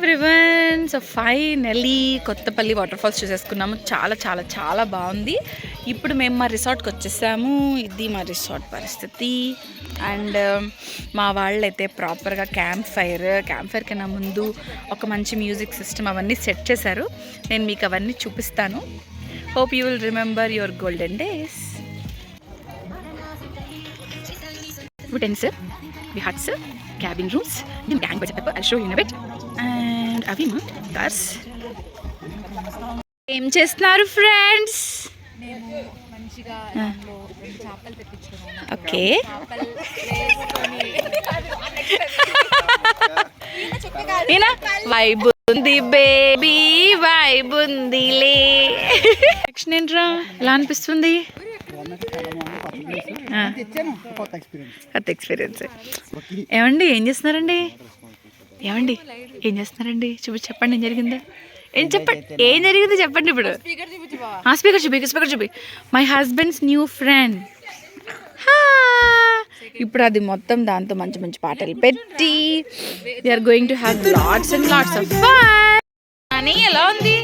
Everyone. So finally Kothapalli waterfalls చూసేసుకున్నాము. చాలా చాలా చాలా బాగుంది. ఇప్పుడు మేము మా రిసార్ట్కి వచ్చేసాము. ఇది మా రిసార్ట్ పరిస్థితి. అండ్ మా వాళ్ళైతే ప్రాపర్గా క్యాంప్ ఫైర్ కన్నా ముందు ఒక మంచి మ్యూజిక్ సిస్టమ్ అవన్నీ సెట్ చేశారు. నేను మీకు అవన్నీ చూపిస్తాను. Hope you will remember your golden days. Tents, the huts, cabin rooms, then gang budget. I'll show you in a bit. And అవి మా కార్స్. ఏం చేస్తున్నారు ఫ్రెండ్స్? ఓకే, వైబ్ ఉంది బేబీ, వైబ్ ఉందిలే. యాక్షన్ ఏంట్రా, ఎలా అనిపిస్తుంది? కొత్త ఎక్స్పీరియన్స్. ఏమండి ఏం చేస్తున్నారండి? చెప్పండి ఏం జరిగిందో. ఏం జరిగిందో చెప్పండి ఇప్పుడు. స్పీకర్ చూపి. My husband's new friend. ఇప్పుడు అది మొత్తం దాంతో మంచి మంచి పాటలు పెట్టి we are going to have lots and lots of fun. అని ఎలా ఉంది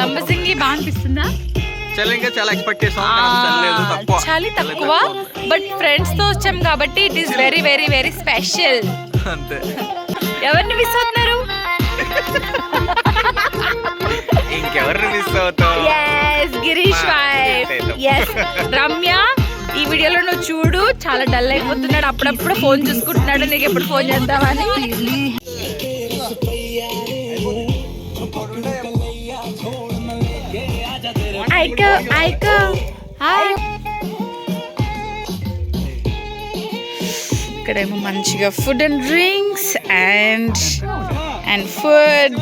లంబసింగి? బాగా అనిపిస్తుందా? చలి తక్కువ, బట్ ఫ్రెండ్స్ తో వచ్చాం కాబట్టి it is very very very special. ఎవరిని మిస్ అవుతున్నారు? గిరీష్ వైఫ్. రమ్య, ఈ వీడియోలో నువ్వు చూడు, చాలా డల్ అయిపోతున్నాడు. అప్పుడప్పుడు ఫోన్ చూసుకుంటున్నాడు. నీకు ఎప్పుడు ఫోన్ చేద్దామని. Aiko. Hi. ఇక్కడేమో మంచిగా food and drinks and food.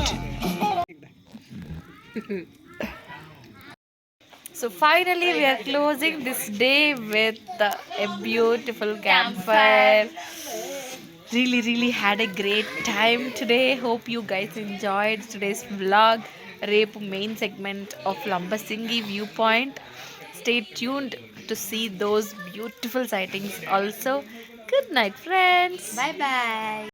So finally we are closing this day with a beautiful campfire. Really had a great time today. Hope you guys enjoyed today's vlog. Repu main segment of Lambasingi viewpoint. Stay tuned to see those beautiful sightings also. Good night friends. Bye bye.